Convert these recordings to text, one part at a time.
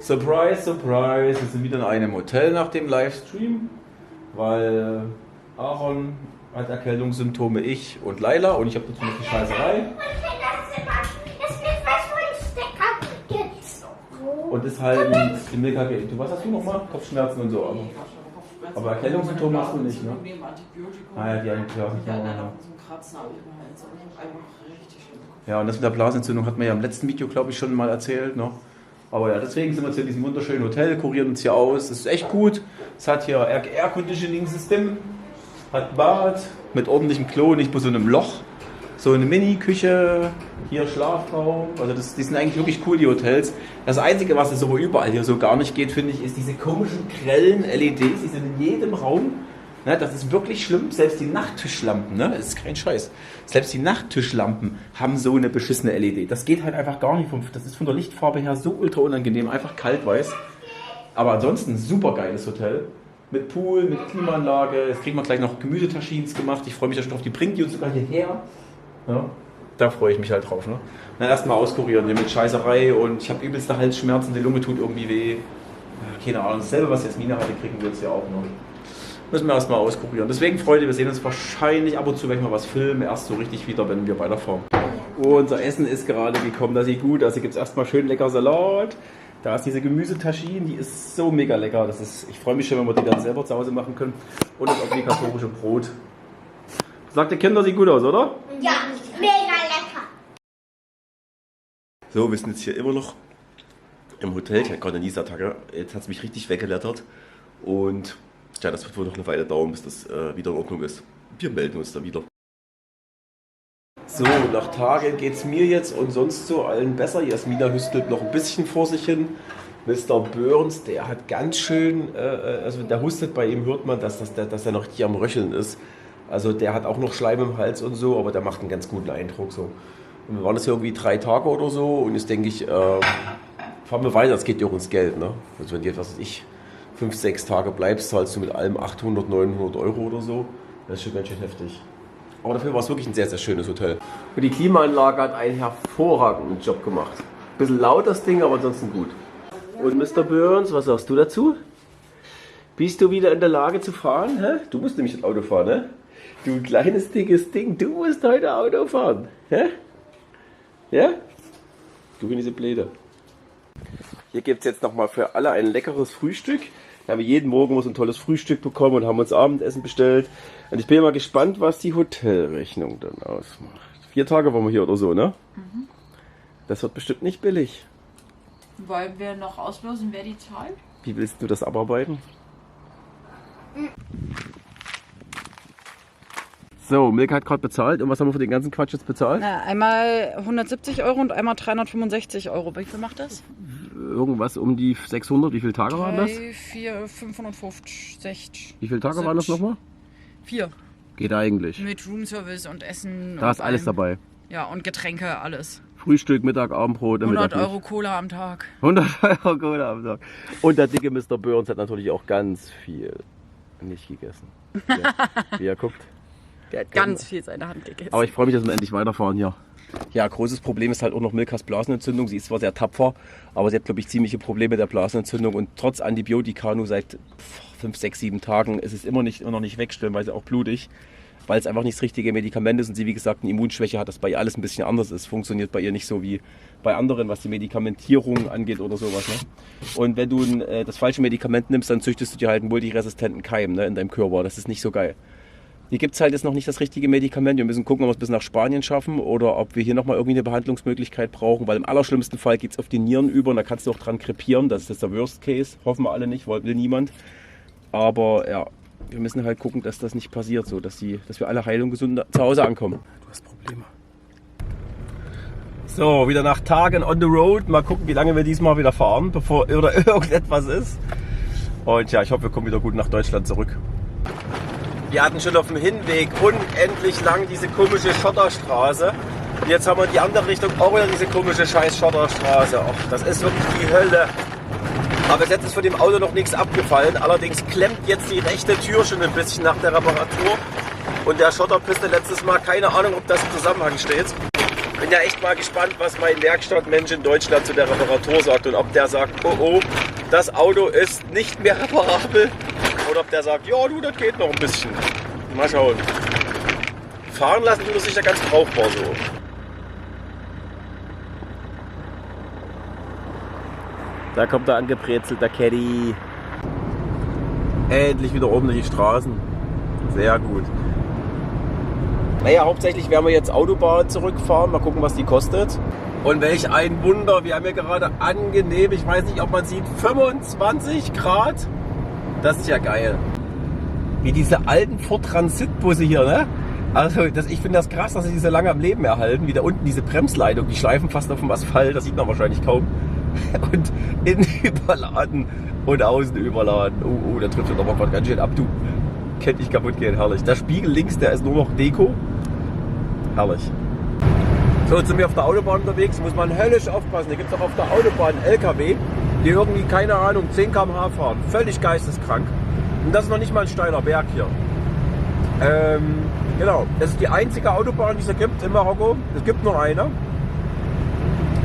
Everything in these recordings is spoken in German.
Surprise, surprise, wir sind wieder in einem Hotel nach dem Livestream, weil Aaron hat Erkältungssymptome, ich und Laila, und ich habe dazu noch die Scheißerei. Und deshalb die Milka geht. Du, was hast du nochmal? Kopfschmerzen und so. Aber Erkältungssymptome hast du nicht, ne? Ah ja, die Antibiotika. Ja, und das mit der Blasenentzündung hat man ja im letzten Video, glaube ich, schon mal erzählt, ne? Aber ja, deswegen sind wir jetzt in diesem wunderschönen Hotel, kurieren uns hier aus. Es ist echt gut. Es hat hier Air Conditioning System, hat Bad mit ordentlichem Klo, nicht bei so einem Loch. So eine Mini-Küche, hier Schlafraum. Also die sind eigentlich wirklich cool, die Hotels. Das Einzige, was es aber überall hier so gar nicht geht, finde ich, ist diese komischen grellen LEDs. Die sind in jedem Raum. Ne, das ist wirklich schlimm. Selbst die Nachttischlampen, ne, das ist kein Scheiß. Selbst die Nachttischlampen haben so eine beschissene LED. Das geht halt einfach gar nicht. Das ist von der Lichtfarbe her so ultra unangenehm. Einfach kaltweiß. Aber ansonsten super geiles Hotel. Mit Pool, mit Klimaanlage. Jetzt kriegen wir gleich noch Gemüsetaschins gemacht. Ich freue mich ja schon drauf. Die bringt die uns sogar hierher. Ja, da freue ich mich halt drauf. Ne? Dann erstmal auskurieren hier mit Scheißerei und ich habe übelste Halsschmerzen, die Lunge tut irgendwie weh. Keine Ahnung, dasselbe, was Jasmina hatte, kriegen wir jetzt ja auch noch. Müssen wir erstmal auskurieren. Deswegen, Freunde, wir sehen uns wahrscheinlich ab und zu, wenn wir was filmen, erst so richtig wieder, wenn wir weiterfahren. Unser Essen ist gerade gekommen, das sieht gut aus. Hier gibt es erstmal schön lecker Salat. Da ist diese Gemüsetaschine, die ist so mega lecker. Ich freue mich schon, wenn wir die dann selber zu Hause machen können. Und das obligatorische Brot. Sagt der Kinder, sieht gut aus, oder? Ja, mega lecker. So, wir sind jetzt hier immer noch im Hotel. Ich hatte gerade eine Niesattacke. Jetzt hat es mich richtig weggelettert. Und ja, das wird wohl noch eine Weile dauern, bis das wieder in Ordnung ist. Wir melden uns dann wieder. So, nach Tagen geht es mir jetzt und sonst so allen besser. Jasmina hüstelt noch ein bisschen vor sich hin. Mr. Burns, der hat ganz schön, also der hustet, bei ihm hört man, dass er noch hier am Röcheln ist. Also der hat auch noch Schleim im Hals und so, aber der macht einen ganz guten Eindruck. So. Und wir waren jetzt irgendwie 3 Tage oder so und jetzt denke ich, fahren wir weiter, das geht ja auch ins Geld. Ne? Also wenn du, was weiß ich, 5, 6 Tage bleibst, zahlst du mit allem 800, 900 Euro oder so. Das ist schon ganz schön heftig. Aber dafür war es wirklich ein sehr, sehr schönes Hotel. Und die Klimaanlage hat einen hervorragenden Job gemacht. Bisschen laut das Ding, aber ansonsten gut. Und Mr. Burns, was sagst du dazu? Bist du wieder in der Lage zu fahren? Hä? Du musst nämlich das Auto fahren, ne? Du kleines, dickes Ding, du musst heute Auto fahren. Hä? Ja? Du bin diese Bläde. Hier gibt es jetzt nochmal für alle ein leckeres Frühstück. Wir haben jeden Morgen ein tolles Frühstück bekommen und haben uns Abendessen bestellt. Und ich bin mal gespannt, was die Hotelrechnung dann ausmacht. 4 Tage waren wir hier oder so, ne? Mhm. Das wird bestimmt nicht billig. Wollen wir noch auslosen, wer die zahlt? Wie willst du das abarbeiten? So, Milka hat gerade bezahlt. Und was haben wir für den ganzen Quatsch jetzt bezahlt? Na, einmal 170 Euro und einmal 365 Euro. Wie viel macht das? Irgendwas um die 600. Wie viele Tage waren das? 3, 4, 550, 60. Wie viele Tage waren das nochmal? 4. Geht eigentlich. Mit Roomservice und Essen. Da ist alles dabei. Ja, und Getränke, alles. Frühstück, Mittag, Abendbrot. 100 Euro Cola am Tag. 100 Euro Cola am Tag. Und der dicke Mr. Burns hat natürlich auch ganz viel nicht gegessen. Wie er guckt. Der hat ganz viel seine Hand gegessen. Aber ich freue mich, dass wir endlich weiterfahren hier. Ja, großes Problem ist halt auch noch Milkas Blasenentzündung. Sie ist zwar sehr tapfer, aber sie hat, glaube ich, ziemliche Probleme mit der Blasenentzündung. Und trotz Antibiotika nur seit 5, 6, 7 Tagen ist es immer noch nicht weg, stellenweise auch blutig. Weil es einfach nicht das richtige Medikament ist und sie, wie gesagt, eine Immunschwäche hat, das bei ihr alles ein bisschen anders ist. Funktioniert bei ihr nicht so wie bei anderen, was die Medikamentierung angeht oder sowas. Ne? Und wenn du das falsche Medikament nimmst, dann züchtest du dir halt einen multiresistenten Keim, ne, in deinem Körper. Das ist nicht so geil. Hier gibt es halt jetzt noch nicht das richtige Medikament. Wir müssen gucken, ob wir es bis nach Spanien schaffen oder ob wir hier nochmal irgendwie eine Behandlungsmöglichkeit brauchen. Weil im allerschlimmsten Fall geht es auf die Nieren über und da kannst du auch dran krepieren. Das ist jetzt der Worst Case. Hoffen wir alle nicht, will niemand. Aber ja, wir müssen halt gucken, dass das nicht passiert, so dass wir alle heil und gesund zu Hause ankommen. Du hast Probleme. So, wieder nach Tagen on the road. Mal gucken, wie lange wir diesmal wieder fahren, bevor irgendetwas ist. Und ja, ich hoffe, wir kommen wieder gut nach Deutschland zurück. Wir hatten schon auf dem Hinweg unendlich lang diese komische Schotterstraße. Und jetzt haben wir in die andere Richtung auch wieder diese komische scheiß Schotterstraße. Och, das ist wirklich die Hölle. Aber bis jetzt ist von dem Auto noch nichts abgefallen. Allerdings klemmt jetzt die rechte Tür schon ein bisschen nach der Reparatur. Und der Schotterpiste letztes Mal, keine Ahnung, ob das im Zusammenhang steht. Bin ja echt mal gespannt, was mein Werkstattmensch in Deutschland zu der Reparatur sagt und ob der sagt, oh, das Auto ist nicht mehr reparabel oder ob der sagt, ja du, das geht noch ein bisschen. Mal schauen. Fahren lassen tut es sich ja ganz brauchbar so. Da kommt der angebrezelt, Caddy. Endlich wieder ordentliche Straßen. Sehr gut. Naja, hauptsächlich werden wir jetzt Autobahn zurückfahren. Mal gucken, was die kostet. Und welch ein Wunder. Wir haben hier gerade angenehm, ich weiß nicht, ob man sieht, 25 Grad. Das ist ja geil. Wie diese alten Ford Transit-Busse hier, ne? Also ich finde das krass, dass sie so lange am Leben erhalten. Wie da unten diese Bremsleitung, die schleifen fast auf dem Asphalt. Das sieht man wahrscheinlich kaum. Und innen überladen und außen überladen. Oh, da trifft er doch mal gerade ganz schön ab, du. Könnte nicht kaputt gehen, herrlich. Der Spiegel links, der ist nur noch Deko. Herrlich. So, jetzt sind wir auf der Autobahn unterwegs, muss man höllisch aufpassen. Hier gibt es auch auf der Autobahn LKW, die irgendwie, keine Ahnung, 10 km/h fahren. Völlig geisteskrank. Und das ist noch nicht mal ein steiler Berg hier. Genau, das ist die einzige Autobahn, die es gibt in Marokko. Es gibt nur eine,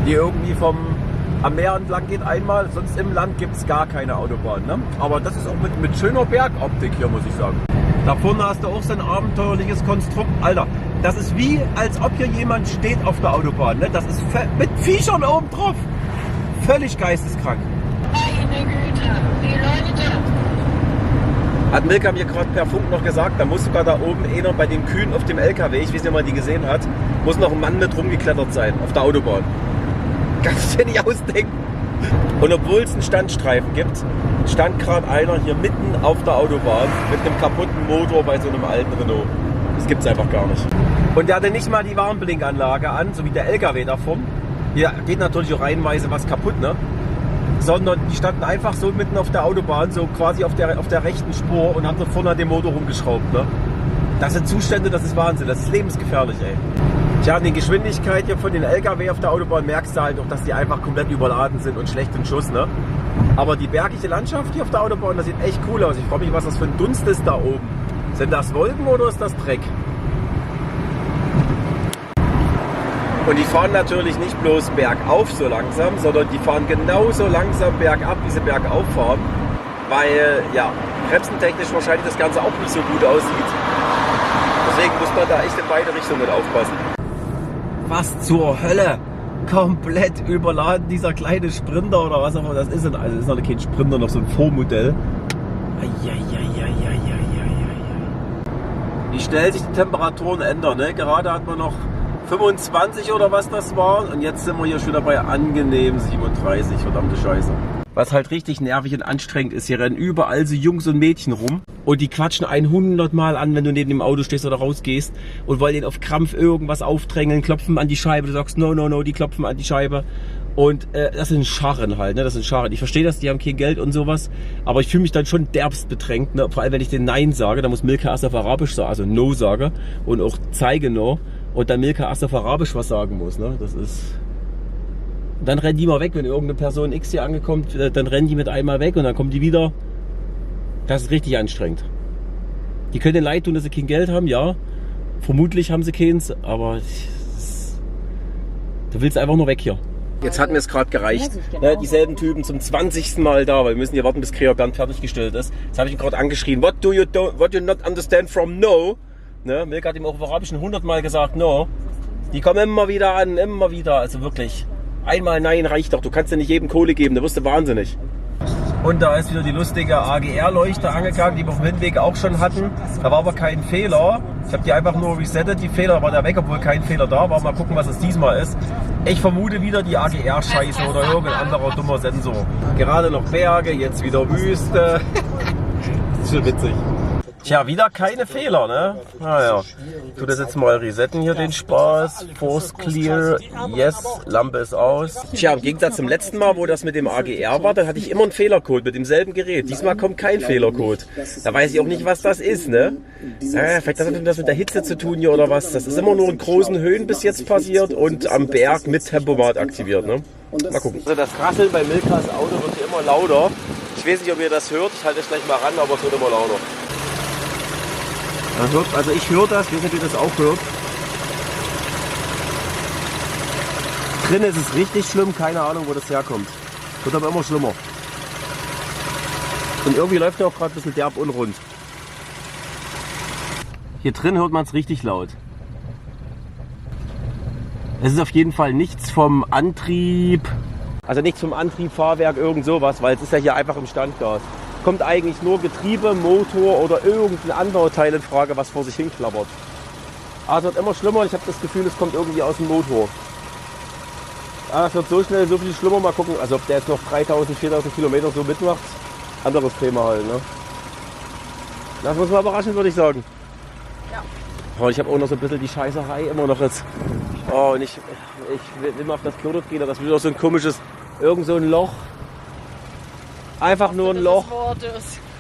die irgendwie am Meer entlang geht einmal, sonst im Land gibt es gar keine Autobahn. Ne? Aber das ist auch mit schöner Bergoptik hier, muss ich sagen. Da vorne hast du auch so ein abenteuerliches Konstrukt. Alter, das ist wie, als ob hier jemand steht auf der Autobahn. Ne? Das ist mit Viechern oben drauf. Völlig geisteskrank. Meine Güte, wie Leute. Hat Milka mir gerade per Funk noch gesagt, da muss sogar da oben einer bei den Kühen auf dem LKW, ich weiß nicht, ob man die gesehen hat, muss noch ein Mann mit rumgeklettert sein auf der Autobahn. Kannst du dir nicht ausdenken. Und obwohl es einen Standstreifen gibt, stand gerade einer hier mitten auf der Autobahn mit einem kaputten Motor bei so einem alten Renault. Das gibt's einfach gar nicht. Und der hatte nicht mal die Warnblinkanlage an, so wie der LKW davon. Hier geht natürlich auch reihenweise was kaputt, ne? Sondern die standen einfach so mitten auf der Autobahn, so quasi auf der rechten Spur und haben so vorne an dem Motor rumgeschraubt, ne? Das sind Zustände, das ist Wahnsinn, das ist lebensgefährlich, ey. Tja, an die Geschwindigkeit hier von den LKW auf der Autobahn merkst du halt auch, dass die einfach komplett überladen sind und schlecht in Schuss, ne? Aber die bergige Landschaft hier auf der Autobahn, das sieht echt cool aus. Ich frage mich, was das für ein Dunst ist da oben. Sind das Wolken oder ist das Dreck? Und die fahren natürlich nicht bloß bergauf so langsam, sondern die fahren genauso langsam bergab, wie sie bergauf fahren. Weil, ja, bremsentechnisch wahrscheinlich das Ganze auch nicht so gut aussieht. Deswegen muss man da echt in beide Richtungen aufpassen. Was zur Hölle? Komplett überladen, dieser kleine Sprinter oder was auch immer das ist. Also das ist noch kein Sprinter, noch so ein Vormodell. Wie schnell sich die Temperaturen ändern, ne? Gerade hat man noch 25 oder was das war und jetzt sind wir hier schon wieder bei angenehm 37, verdammte Scheiße. Was halt richtig nervig und anstrengend ist, hier rennen überall so Jungs und Mädchen rum und die quatschen 100 Mal an, wenn du neben dem Auto stehst oder rausgehst und wollen denen auf Krampf irgendwas aufdrängeln, klopfen an die Scheibe, du sagst no, die klopfen an die Scheibe und das sind Scharren halt, ne? Das sind Scharren. Ich verstehe das, die haben kein Geld und sowas, aber ich fühle mich dann schon derbst bedrängt, ne? Vor allem wenn ich den Nein sage, da muss Milka erst auf Arabisch sagen, also No sage und auch zeige No und dann Milka erst auf Arabisch was sagen muss, ne? Das ist... Dann rennen die mal weg, wenn irgendeine Person X hier angekommt, dann rennen die mit einmal weg und dann kommen die wieder. Das ist richtig anstrengend. Die können denen leid tun, dass sie kein Geld haben, ja. Vermutlich haben sie keins, aber du willst einfach nur weg hier. Jetzt hat mir es gerade gereicht. Ja, dieselben Typen zum 20. Mal da, weil wir müssen hier warten, bis Krea Bernd fertiggestellt ist. Jetzt habe ich ihn gerade angeschrien. What you not understand from no? Ne? Milka hat ihm auch auf Arabisch 100 Mal gesagt, no. Die kommen immer wieder an, immer wieder. Also wirklich. Einmal Nein reicht doch, du kannst ja nicht jedem Kohle geben, da wirst du wahnsinnig. Und da ist wieder die lustige AGR-Leuchte angegangen, die wir auf dem Hinweg auch schon hatten. Da war aber kein Fehler. Ich habe die einfach nur resettet, die Fehler war da weg, obwohl kein Fehler da war. Mal gucken, was es diesmal ist. Ich vermute wieder die AGR-Scheiße oder irgendein anderer dummer Sensor. Gerade noch Berge, jetzt wieder Wüste. Das ist schon witzig. Tja, wieder keine Fehler, ne? Naja, ich tue das jetzt mal resetten hier, den Spaß. Force Clear, yes, Lampe ist aus. Tja, im Gegensatz zum letzten Mal, wo das mit dem AGR war, da hatte ich immer einen Fehlercode mit demselben Gerät. Diesmal kommt kein Fehlercode. Da weiß ich auch nicht, was das ist, ne? Vielleicht hat das mit der Hitze zu tun hier oder was. Das ist immer nur in großen Höhen bis jetzt passiert und am Berg mit Tempomat aktiviert, ne? Mal gucken. Also das Rasseln bei Milkas Auto wird hier immer lauter. Ich weiß nicht, ob ihr das hört. Ich halte es gleich mal ran, aber es wird immer lauter. Also ich höre das, ich weiß nicht, ob ihr das auch hört. drin ist es richtig schlimm, keine Ahnung, wo das herkommt. Wird aber immer schlimmer. Und irgendwie läuft er auch gerade ein bisschen derb unrund. Hier drin hört man es richtig laut. Es ist auf jeden Fall nichts vom Antrieb, also nichts vom Antrieb, Fahrwerk, irgend sowas, weil es ist ja hier einfach im Standgas. Kommt eigentlich nur Getriebe, Motor oder irgendein Anbauteil in Frage, was vor sich hin klappert. Aber es wird immer schlimmer und ich habe das Gefühl, es kommt irgendwie aus dem Motor. Aber es wird so schnell so viel schlimmer, mal gucken, also ob der jetzt noch 3000, 4000 Kilometer so mitmacht, anderes Thema halt, ne? Das muss man überraschen, würde ich sagen. Ja. Oh, ich habe auch noch so ein bisschen die Scheißerei immer noch jetzt. Oh, und ich will mal auf das Klo gehen, das ist wieder so ein komisches, irgend so ein Loch. Einfach nur ein Loch.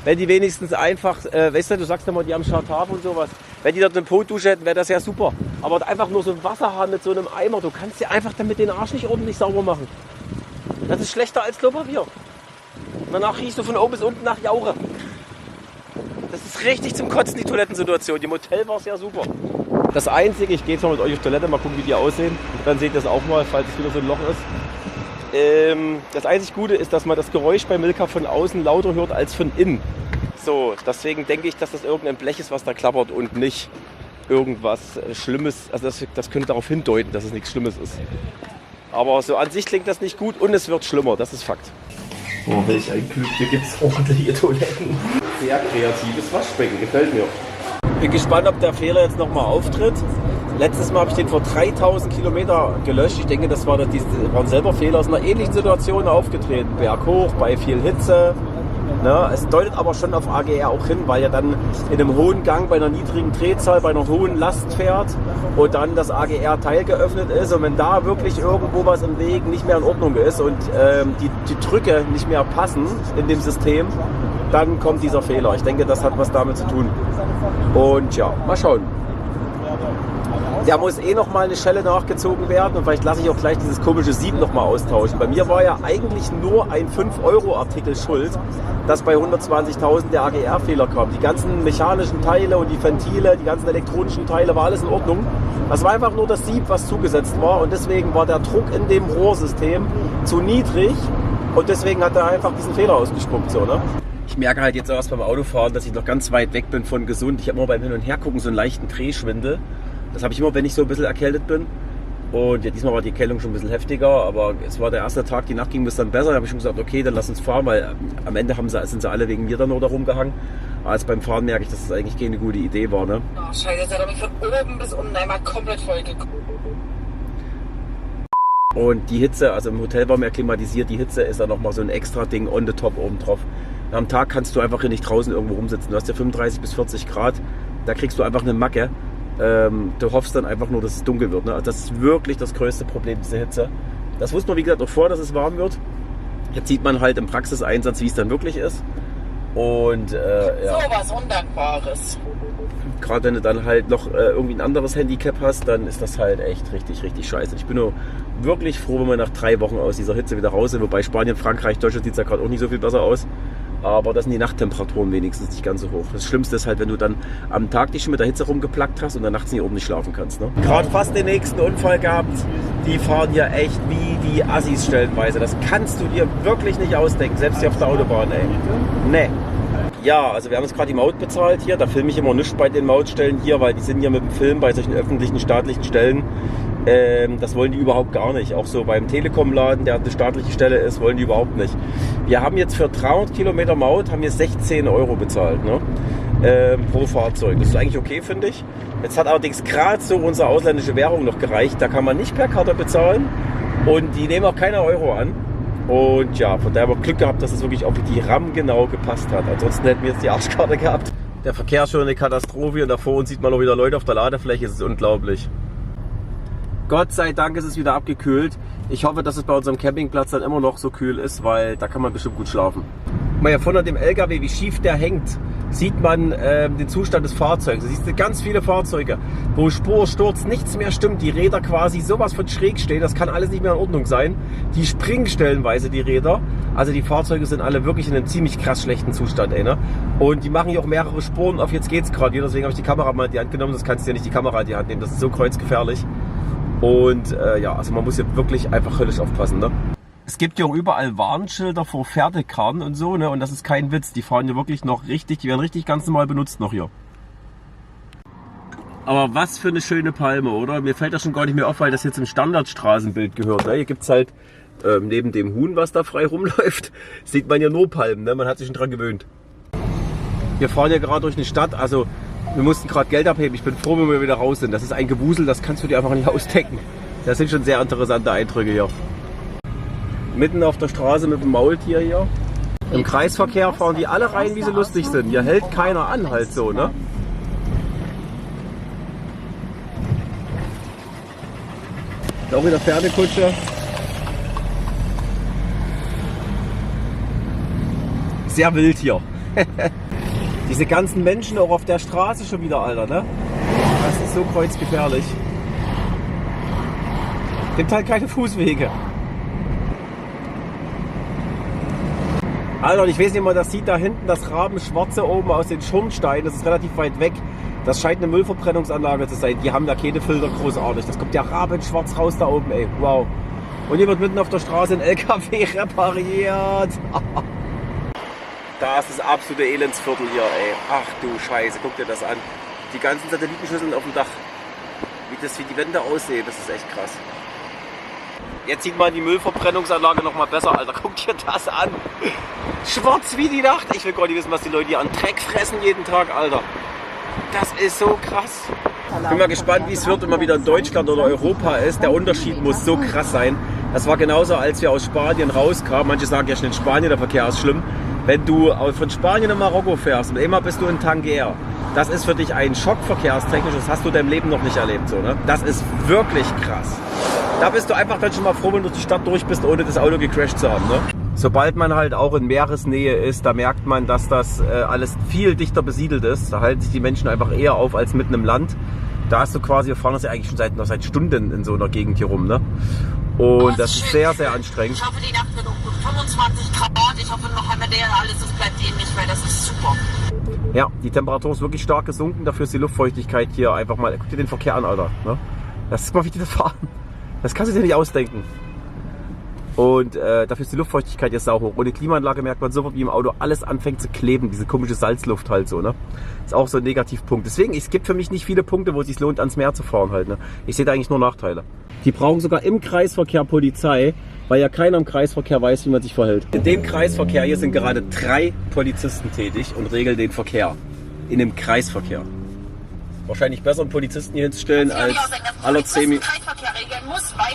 Wenn die wenigstens einfach, weißt du sagst immer, die haben Schartaf und sowas. Wenn die dort eine Po-Dusche hätten, wäre das ja super. Aber einfach nur so ein Wasserhahn mit so einem Eimer, du kannst dir einfach damit den Arsch nicht ordentlich sauber machen. Das ist schlechter als Klopapier. Und danach riechst du von oben bis unten nach Jaure. Das ist richtig zum Kotzen, die Toilettensituation. Im Hotel war es ja super. Das Einzige, ich gehe jetzt mal mit euch auf Toilette, mal gucken, wie die aussehen. Und dann seht ihr das auch mal, falls es wieder so ein Loch ist. Das einzig Gute ist, dass man das Geräusch bei Milka von außen lauter hört als von innen. So, deswegen denke ich, dass das irgendein Blech ist, was da klappert und nicht irgendwas Schlimmes. Also das könnte darauf hindeuten, dass es nichts Schlimmes ist. Aber so an sich klingt das nicht gut und es wird schlimmer, das ist Fakt. Oh, welch ein Glück, hier gibt es ordentliche Toiletten. Sehr kreatives Waschbecken, gefällt mir. Bin gespannt, ob der Fehler jetzt nochmal auftritt. Letztes Mal habe ich den vor 3000 Kilometer gelöscht. Ich denke, das waren selber Fehler aus einer ähnlichen Situation aufgetreten. Berghoch, bei viel Hitze. Ne? Es deutet aber schon auf AGR auch hin, weil er dann in einem hohen Gang bei einer niedrigen Drehzahl, bei einer hohen Last fährt und dann das AGR-Teil geöffnet ist. Und wenn da wirklich irgendwo was im Weg nicht mehr in Ordnung ist und die Drücke nicht mehr passen in dem System, dann kommt dieser Fehler. Ich denke, das hat was damit zu tun. Und ja, mal schauen. Da muss noch mal eine Schelle nachgezogen werden und vielleicht lasse ich auch gleich dieses komische Sieb noch mal austauschen. Bei mir war ja eigentlich nur ein 5-Euro-Artikel schuld, dass bei 120.000 der AGR-Fehler kam. Die ganzen mechanischen Teile und die Ventile, die ganzen elektronischen Teile, war alles in Ordnung. Das war einfach nur das Sieb, was zugesetzt war und deswegen war der Druck in dem Rohrsystem zu niedrig und deswegen hat er einfach diesen Fehler ausgespuckt. So, ne? Ich merke halt jetzt erst beim Autofahren, dass ich noch ganz weit weg bin von gesund. Ich habe immer beim Hin- und Hergucken so einen leichten Drehschwindel. Das habe ich immer, wenn ich so ein bisschen erkältet bin. Und ja, diesmal war die Erkältung schon ein bisschen heftiger, aber es war der erste Tag, die Nacht ging bis dann besser. Da habe ich schon gesagt, okay, dann lass uns fahren, weil am Ende sind sie alle wegen mir dann nur da rumgehangen. Aber jetzt beim Fahren merke ich, dass das eigentlich keine gute Idee war. Ne? Oh, scheiße, jetzt hat er mich von oben bis unten einmal komplett voll geguckt. Und die Hitze, also im Hotel war mehr klimatisiert, die Hitze ist dann nochmal so ein extra Ding on the top oben drauf. Am Tag kannst du einfach hier nicht draußen irgendwo rumsitzen. Du hast ja 35 bis 40 Grad, da kriegst du einfach eine Macke. Du hoffst dann einfach nur, dass es dunkel wird. Ne? Also das ist wirklich das größte Problem, diese Hitze. Das wusste man, wie gesagt, auch vor, dass es warm wird. Jetzt sieht man halt im Praxiseinsatz, wie es dann wirklich ist. Und ja. So was Undankbares. Gerade wenn du dann halt noch irgendwie ein anderes Handicap hast, dann ist das halt echt richtig, richtig scheiße. Ich bin nur wirklich froh, wenn wir nach 3 Wochen aus dieser Hitze wieder raus sind. Wobei Spanien, Frankreich, Deutschland sieht es ja gerade auch nicht so viel besser aus. Aber das sind die Nachttemperaturen wenigstens nicht ganz so hoch. Das Schlimmste ist halt, wenn du dann am Tag dich schon mit der Hitze rumgeplackt hast und dann nachts nicht ordentlich schlafen kannst. Ne? Gerade fast den nächsten Unfall gehabt. Die fahren hier echt wie die Assis stellenweise. Das kannst du dir wirklich nicht ausdenken, selbst hier auf der Autobahn, ey. Nee. Ja, also wir haben jetzt gerade die Maut bezahlt hier. Da filme ich immer nichts bei den Mautstellen hier, weil die sind hier mit dem Film bei solchen öffentlichen, staatlichen Stellen. Das wollen die überhaupt gar nicht. Auch so beim Telekom-Laden, der eine staatliche Stelle ist, wollen die überhaupt nicht. Wir haben jetzt für 300 Kilometer Maut haben wir 16 Euro bezahlt, ne? Pro Fahrzeug. Das ist eigentlich okay, finde ich. Jetzt hat allerdings gerade so unsere ausländische Währung noch gereicht. Da kann man nicht per Karte bezahlen und die nehmen auch keine Euro an. Und ja, von daher haben wir Glück gehabt, dass es wirklich auf die RAM genau gepasst hat. Ansonsten hätten wir jetzt die Arschkarte gehabt. Der Verkehr ist schon eine Katastrophe und da vor uns sieht man noch wieder Leute auf der Ladefläche. Es ist unglaublich. Gott sei Dank ist es wieder abgekühlt. Ich hoffe, dass es bei unserem Campingplatz dann immer noch so kühl ist, weil da kann man bestimmt gut schlafen. Mal ja vorne an dem LKW, wie schief der hängt, sieht man den Zustand des Fahrzeugs. Du siehst ganz viele Fahrzeuge, wo Spur, Sturz, nichts mehr stimmt. Die Räder quasi sowas von schräg stehen, das kann alles nicht mehr in Ordnung sein. Die springen stellenweise, die Räder. Also die Fahrzeuge sind alle wirklich in einem ziemlich krass schlechten Zustand, ey, ne? Und die machen hier auch mehrere Spuren. Auf jetzt geht's gerade wieder, deswegen habe ich die Kamera mal in die Hand genommen. Das kannst du ja nicht die Kamera in die Hand nehmen, das ist so kreuzgefährlich. Und ja, also man muss hier wirklich einfach höllisch aufpassen, ne? Es gibt ja auch überall Warnschilder vor Pferdekarren und so, ne? Und das ist kein Witz. Die fahren hier wirklich noch richtig, die werden richtig ganz normal benutzt noch hier. Aber was für eine schöne Palme, oder? Mir fällt das schon gar nicht mehr auf, weil das jetzt im Standardstraßenbild gehört. Ne? Hier gibt es halt neben dem Huhn, was da frei rumläuft, sieht man ja nur Palmen. Ne? Man hat sich schon dran gewöhnt. Wir fahren ja gerade durch eine Stadt, also wir mussten gerade Geld abheben. Ich bin froh, wenn wir wieder raus sind. Das ist ein Gewusel, das kannst du dir einfach nicht ausdenken. Das sind schon sehr interessante Eindrücke hier. Mitten auf der Straße mit dem Maultier hier. Im Kreisverkehr fahren die alle rein, wie sie lustig sind. Hier hält keiner an, halt so, ne? Auch in der Pferdekutsche. Sehr wild hier. Diese ganzen Menschen auch auf der Straße schon wieder, Alter, ne? Das ist so kreuzgefährlich. Gibt halt keine Fußwege. Alter, ich weiß nicht mal, das sieht da hinten das Rabenschwarze oben aus den Schornsteinen. Das ist relativ weit weg. Das scheint eine Müllverbrennungsanlage zu sein. Die haben da keine Filter, großartig. Das kommt ja rabenschwarz raus da oben, ey. Wow. Und hier wird mitten auf der Straße ein LKW repariert. Da ist das absolute Elendsviertel hier, ey. Ach du Scheiße, guck dir das an. Die ganzen Satellitenschüsseln auf dem Dach. Wie die Wände aussehen, das ist echt krass. Jetzt sieht man die Müllverbrennungsanlage noch mal besser, Alter. Guck dir das an. Schwarz wie die Nacht. Ich will gar nicht wissen, was die Leute hier an Dreck fressen jeden Tag, Alter. Das ist so krass. Ich bin mal gespannt, wie es wird, wenn man wieder in Deutschland oder Europa ist. Der Unterschied muss so krass sein. Das war genauso, als wir aus Spanien rauskamen. Manche sagen ja schon, in Spanien der Verkehr ist schlimm. Wenn du von Spanien nach Marokko fährst und immer bist du in Tangier, das ist für dich ein Schock verkehrstechnisch. Das hast du in deinem Leben noch nicht erlebt. So, ne? Das ist wirklich krass. Da bist du einfach dann schon mal froh, wenn du durch die Stadt durch bist, ohne das Auto gecrashed zu haben. Ne? Sobald man halt auch in Meeresnähe ist, da merkt man, dass das alles viel dichter besiedelt ist. Da halten sich die Menschen einfach eher auf als mitten im Land. Da hast du quasi, wir fahren das ja eigentlich schon seit Stunden in so einer Gegend hier rum. Ne? Und das ist sehr, sehr anstrengend. Ich hoffe, die Nacht wird um 25 Grad. Ich hoffe noch einmal alles, das bleibt ähnlich, weil das ist super. Ja, die Temperatur ist wirklich stark gesunken. Dafür ist die Luftfeuchtigkeit hier einfach mal, guck dir den Verkehr an, Alter. Ne? Das ist mal, wie die das fahren. Das kannst du dir nicht ausdenken. Und dafür ist die Luftfeuchtigkeit jetzt sauhoch. Ohne Klimaanlage merkt man sofort, wie im Auto alles anfängt zu kleben. Diese komische Salzluft halt so, ne? Ist auch so ein Negativpunkt. Deswegen, es gibt für mich nicht viele Punkte, wo es sich lohnt, ans Meer zu fahren halt, ne? Ich sehe da eigentlich nur Nachteile. Die brauchen sogar im Kreisverkehr Polizei, weil ja keiner im Kreisverkehr weiß, wie man sich verhält. In dem Kreisverkehr hier sind gerade 3 Polizisten tätig und regeln den Verkehr. In dem Kreisverkehr. Wahrscheinlich besser, einen Polizisten hier hinzustellen, als aller 10 Minuten. Kreisverkehr regeln muss, weil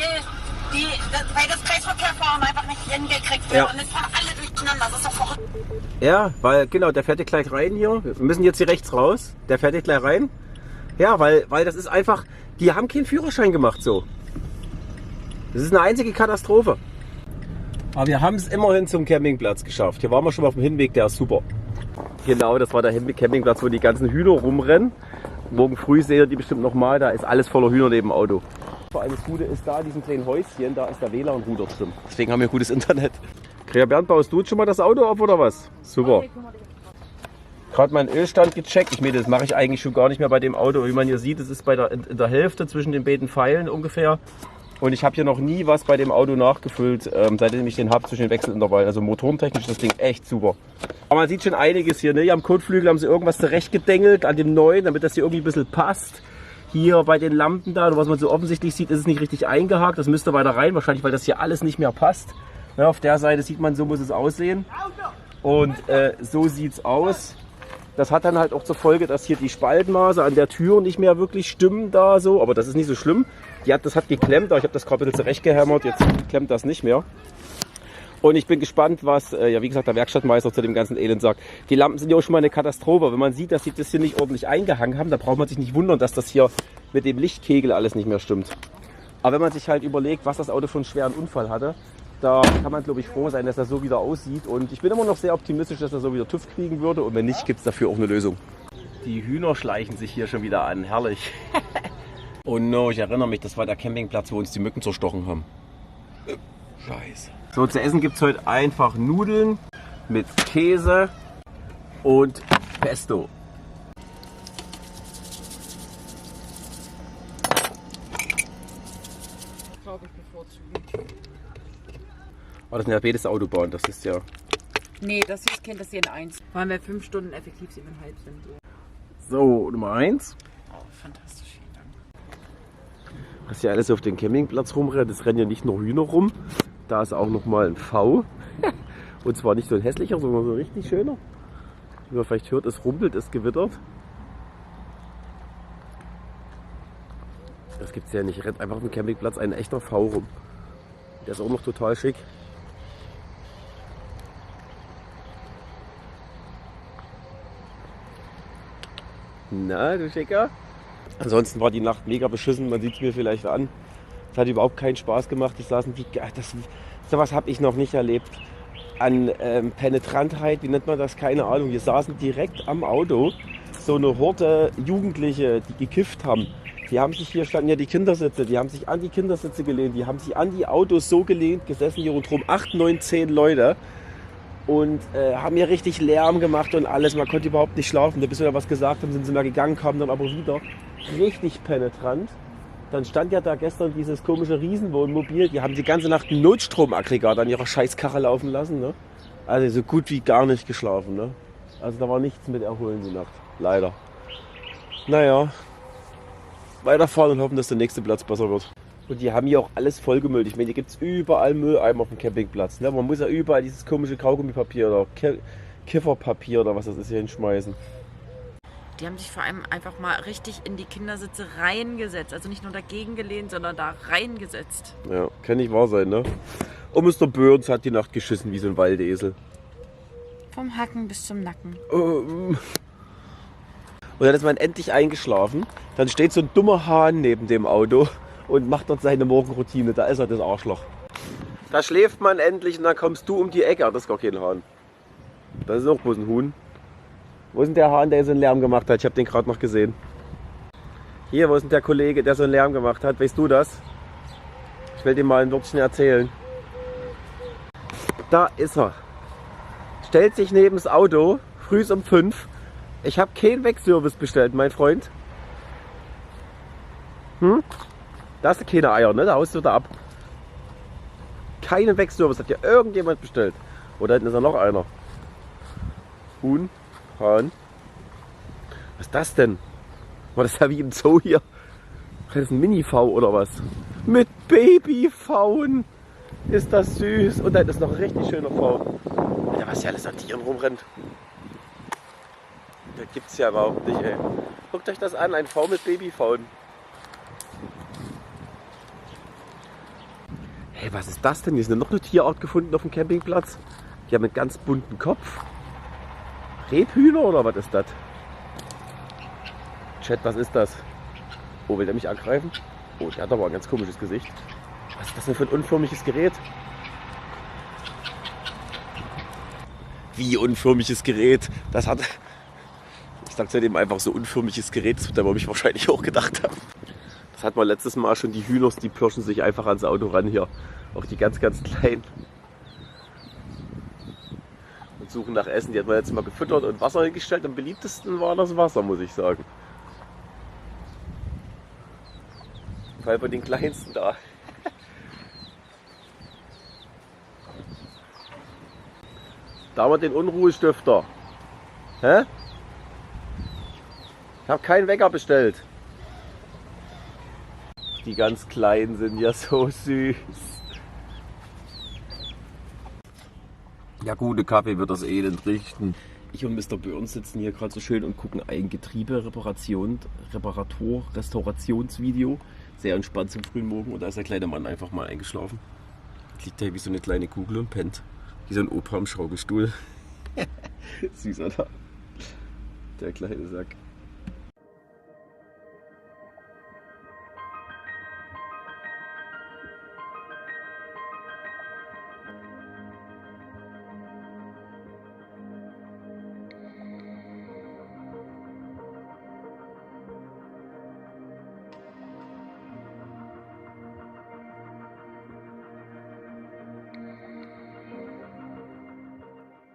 das Kreisverkehrfahren einfach nicht hingekriegt wird. Ja. Und es fahren alle durcheinander. Das ist doch verrückt. Ja, weil genau, der fährt ja gleich rein hier. Wir müssen jetzt hier rechts raus. Der fährt ja gleich rein. Ja, weil das ist einfach, die haben keinen Führerschein gemacht so. Das ist eine einzige Katastrophe. Aber wir haben es immerhin zum Campingplatz geschafft. Hier waren wir schon mal auf dem Hinweg, der ist super. Genau, das war der Campingplatz, wo die ganzen Hühner rumrennen. Morgen früh seht ihr die bestimmt nochmal, da ist alles voller Hühner neben dem Auto. Vor allem das Gute ist da, diesen kleinen Häuschen, da ist der WLAN-Router drin. Deswegen haben wir gutes Internet. Gregor Bernd, baust du jetzt schon mal das Auto auf oder was? Super. Gerade meinen Ölstand gecheckt. Ich meine, das mache ich eigentlich schon gar nicht mehr bei dem Auto. Wie man hier sieht, es ist in der Hälfte zwischen den beiden Pfeilen ungefähr. Und ich habe hier noch nie was bei dem Auto nachgefüllt, seitdem ich den habe zwischen den Wechselintervallen. Also motorentechnisch ist das Ding echt super. Aber man sieht schon einiges hier. Ne? Hier am Kotflügel haben sie irgendwas zurechtgedengelt an dem neuen, damit das hier irgendwie ein bisschen passt. Hier bei den Lampen da, was man so offensichtlich sieht, ist es nicht richtig eingehakt. Das müsste weiter rein, wahrscheinlich, weil das hier alles nicht mehr passt. Ne? Auf der Seite sieht man, so muss es aussehen. Und so sieht es aus. Das hat dann halt auch zur Folge, dass hier die Spaltmaße an der Tür nicht mehr wirklich stimmen da so. Aber das ist nicht so schlimm. Das hat geklemmt, aber ich habe das gerade ein bisschen zurechtgehämmert. Jetzt klemmt das nicht mehr. Und ich bin gespannt, was, ja wie gesagt, der Werkstattmeister zu dem ganzen Elend sagt. Die Lampen sind ja auch schon mal eine Katastrophe. Wenn man sieht, dass sie das hier nicht ordentlich eingehangen haben, da braucht man sich nicht wundern, dass das hier mit dem Lichtkegel alles nicht mehr stimmt. Aber wenn man sich halt überlegt, was das Auto für einen schweren Unfall hatte, da kann man, glaube ich, froh sein, dass das so wieder aussieht. Und ich bin immer noch sehr optimistisch, dass er so wieder TÜV kriegen würde. Und wenn nicht, gibt es dafür auch eine Lösung. Die Hühner schleichen sich hier schon wieder an. Herrlich. Oh no, ich erinnere mich, das war der Campingplatz, wo uns die Mücken zerstochen haben. Scheiße. So, zu essen gibt es heute einfach Nudeln mit Käse und Pesto. Oh, das sind ja beides Autobahn, das ist ja... Nee, das hier ist Kind, das hier in 1. Vor allem, wir 5 Stunden effektiv 7,5 sind. So, Nummer 1. Oh, fantastisch, vielen Dank. Das ist ja alles auf dem Campingplatz rumrennt. Es rennen ja nicht nur Hühner rum. Da ist auch noch mal ein V. Und zwar nicht so ein hässlicher, sondern so ein richtig schöner. Wie man vielleicht hört, es rumpelt, es gewittert. Das gibt es ja nicht. Rennt einfach auf dem Campingplatz ein echter V rum. Der ist auch noch total schick. Na, du Schicker? Ansonsten war die Nacht mega beschissen, man sieht es mir vielleicht an. Es hat überhaupt keinen Spaß gemacht. Ich saß sowas habe ich noch nicht erlebt. An Penetrantheit, wie nennt man das? Keine Ahnung. Wir saßen direkt am Auto. So eine Horde Jugendliche, die gekifft haben. Die haben sich, hier standen ja die Kindersitze, die haben sich an die Kindersitze gelehnt, die haben sich an die Autos so gelehnt, gesessen hier rundherum, 8, 9, 10 Leute. Und haben hier richtig Lärm gemacht und alles. Man konnte überhaupt nicht schlafen. Bis wir da was gesagt haben, sind sie mal gegangen, kamen dann aber wieder. Richtig penetrant. Dann stand ja da gestern dieses komische Riesenwohnmobil. Die haben die ganze Nacht ein Notstromaggregat an ihrer Scheißkarre laufen lassen. Ne? Also so gut wie gar nicht geschlafen. Ne? Also da war nichts mit Erholen die Nacht. Leider. Naja. Weiterfahren und hoffen, dass der nächste Platz besser wird. Und die haben hier auch alles vollgemüllt. Ich meine, hier gibt es überall Mülleimer auf dem Campingplatz. Ne? Man muss ja überall dieses komische Kaugummipapier oder Kifferpapier oder was das ist hier hinschmeißen. Die haben sich vor allem einfach mal richtig in die Kindersitze reingesetzt. Also nicht nur dagegen gelehnt, sondern da reingesetzt. Ja, kann nicht wahr sein, ne? Und Mr. Burns hat die Nacht geschissen wie so ein Waldesel. Vom Hacken bis zum Nacken. Und dann ist man endlich eingeschlafen. Dann steht so ein dummer Hahn neben dem Auto und macht dort seine Morgenroutine. Da ist er, das Arschloch. Da schläft man endlich und dann kommst du um die Ecke. Das ist gar kein Hahn. Das ist auch bloß ein Huhn. Wo ist denn der Hahn, der so einen Lärm gemacht hat? Ich habe den gerade noch gesehen. Hier, wo ist denn der Kollege, der so einen Lärm gemacht hat? Weißt du das? Ich will dir mal ein Wörtchen erzählen. Da ist er. Stellt sich neben das Auto, früh um 5. Ich habe keinen Wegservice bestellt, mein Freund. Da hast du keine Eier, ne? Da haust du da ab. Keinen Wegservice hat ja irgendjemand bestellt. Oder hinten ist ja noch einer. Huhn, Hahn. Was ist das denn? War das ja wie im Zoo hier? Das ist ein Mini-V oder was? Mit Baby-Pfauen. Ist das süß. Und dann ist noch ein richtig schöner V. Alter, was hier alles an Tieren rumrennt. Das gibt's ja überhaupt nicht, ey. Guckt euch das an, ein V mit Babypfauen. Hey, was ist das denn? Hier ist noch eine Tierart gefunden auf dem Campingplatz. Die haben einen ganz bunten Kopf. Rebhühner oder was ist das? Chat, was ist das? Oh, will der mich angreifen? Oh, der hat aber ein ganz komisches Gesicht. Was ist das denn für ein unförmiges Gerät? Wie unförmiges Gerät? Das hat... Ich sag seitdem einfach so unförmiges Gerät, das wird der mich wahrscheinlich auch gedacht haben. Das hat man letztes Mal schon, die Hühners, die pirschen sich einfach ans Auto ran hier. Auch die ganz, ganz kleinen. Und suchen nach Essen. Die hat man jetzt mal gefüttert und Wasser hingestellt. Am beliebtesten war das Wasser, muss ich sagen. Weil bei den kleinsten da. Da haben wir den Unruhestifter. Hä? Ich habe keinen Wecker bestellt. Die ganz Kleinen sind ja so süß. Ja, gute Kaffee wird das Elend richten. Ich und Mr. Burns sitzen hier gerade so schön und gucken ein Restaurationsvideo. Sehr entspannt zum frühen Morgen. Und da ist der kleine Mann einfach mal eingeschlafen. Liegt da wie so eine kleine Kugel und pennt. Wie so ein Opa im Schaukelstuhl. Süß, oder? Der kleine Sack.